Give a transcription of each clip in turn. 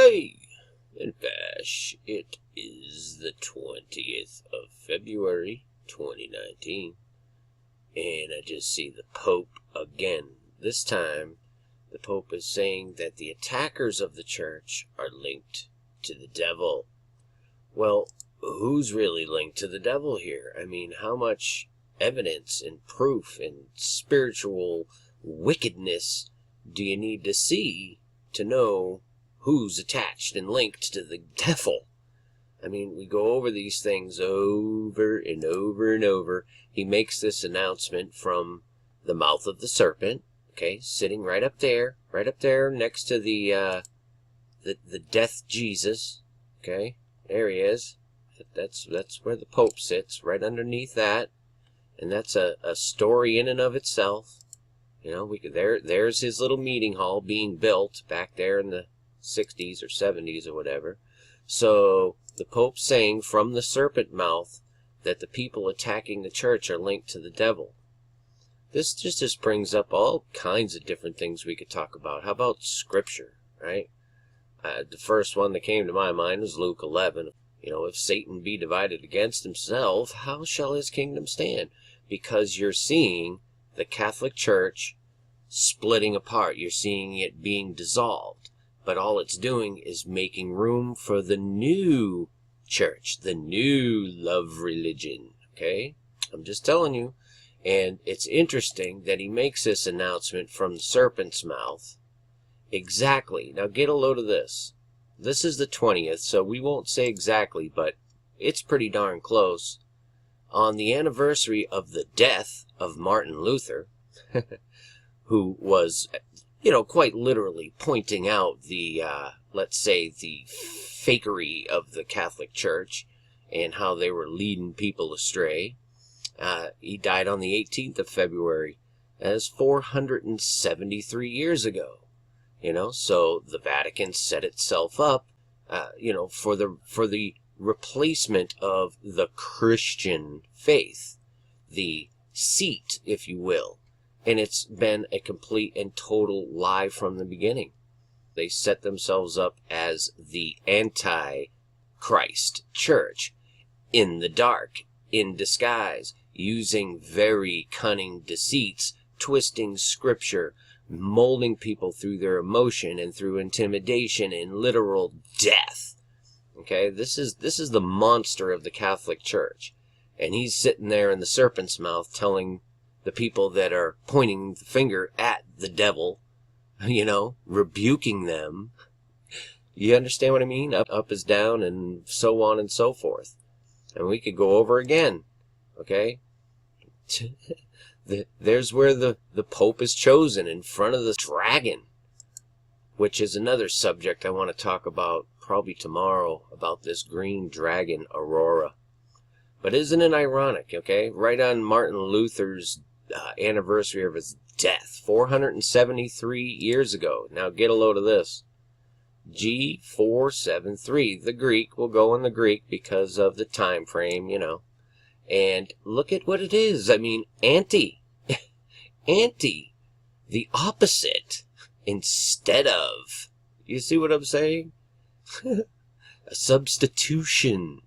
Hey, and Vash, it is the 20th of February, 2019, and I just see the Pope again. This time, the Pope is saying that the attackers of the church are linked to the devil. Well, who's really linked to the devil here? I mean, how much evidence and proof and spiritual wickedness do you need to see to know who's attached and linked to the devil? I mean, we go over these things over and over and over. He makes this announcement from the mouth of the serpent, okay, sitting right up there next to the death Jesus, okay, there he is. That's where the Pope sits, right underneath that, and that's a story in and of itself. You know, there's his little meeting hall being built back there in the 60s or 70s or whatever. So the Pope's saying from the serpent mouth that the people attacking the church are linked to the devil. This just brings up all kinds of different things we could talk about. How about Scripture, right? The first one that came to my mind was Luke 11. You know, if Satan be divided against himself, how shall his kingdom stand? Because you're seeing the Catholic Church splitting apart. You're seeing it being dissolved. But all it's doing is making room for the new church, the new love religion, okay? I'm just telling you. And it's interesting that he makes this announcement from the serpent's mouth. Exactly. Now get a load of this. This is the 20th, so we won't say exactly, but it's pretty darn close. On the anniversary of the death of Martin Luther, who was, you know, quite literally pointing out the, let's say, the fakery of the Catholic Church and how they were leading people astray. He died on the 18th of February. That is 473 years ago. You know, so the Vatican set itself up, you know, for the replacement of the Christian faith, the seat, if you will. And it's been a complete and total lie from the beginning. They set themselves up as the anti-Christ church, in the dark, in disguise, using very cunning deceits, twisting Scripture, molding people through their emotion and through intimidation and literal death. Okay, this is the monster of the Catholic Church. And he's sitting there in the serpent's mouth telling the people that are pointing the finger at the devil, you know, rebuking them. You understand what I mean? Up is down and so on and so forth. And we could go over again, okay? There's where the Pope is chosen, in front of the dragon, which is another subject I want to talk about probably tomorrow, about this green dragon aurora. But isn't it ironic, okay? Right on Martin Luther's anniversary of his death, 473 years ago. Now get a load of this. G473. The Greek will go in the Greek because of the time frame, you know. And look at what it is. I mean, anti, the opposite, instead of. You see what I'm saying? A substitution.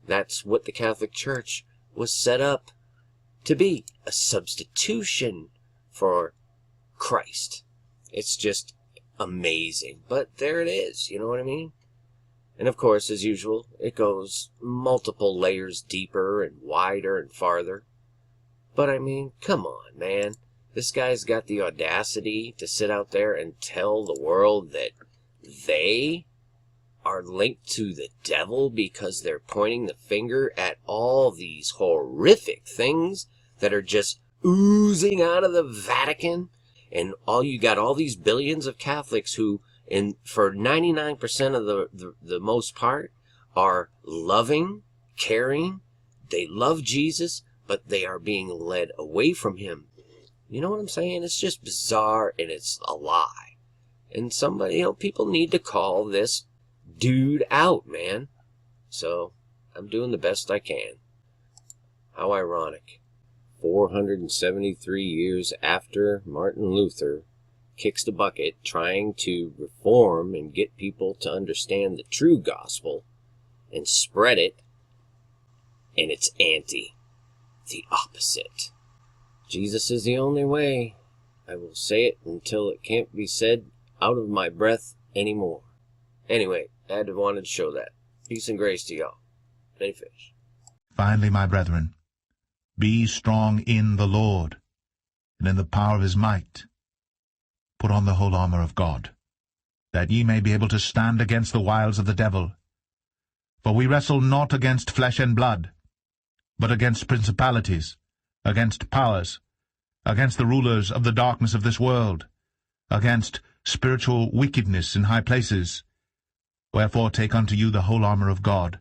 That's what the Catholic Church was set up to be. A substitution for Christ. It's just amazing. But there it is. You know what I mean? And of course, as usual, it goes multiple layers deeper and wider and farther. But I mean, come on, man. This guy's got the audacity to sit out there and tell the world that they are linked to the devil because they're pointing the finger at all these horrific things that are just oozing out of the Vatican. And you got all these billions of Catholics who, and for 99% of the most part, are loving, caring. They love Jesus, but they are being led away from him. You know what I'm saying? It's just bizarre, and it's a lie. And somebody, you know, people need to call this dude out, man. So I'm doing the best I can. How ironic. 473 years after Martin Luther kicks the bucket trying to reform and get people to understand the true gospel and spread it, and it's the opposite. Jesus is the only way. I will say it until it can't be said out of my breath anymore. Anyway, I wanted to show that. Peace and grace to y'all. Many fish. Finally, my brethren, be strong in the Lord, and in the power of his might. Put on the whole armor of God, that ye may be able to stand against the wiles of the devil. For we wrestle not against flesh and blood, but against principalities, against powers, against the rulers of the darkness of this world, against spiritual wickedness in high places. Wherefore take unto you the whole armor of God,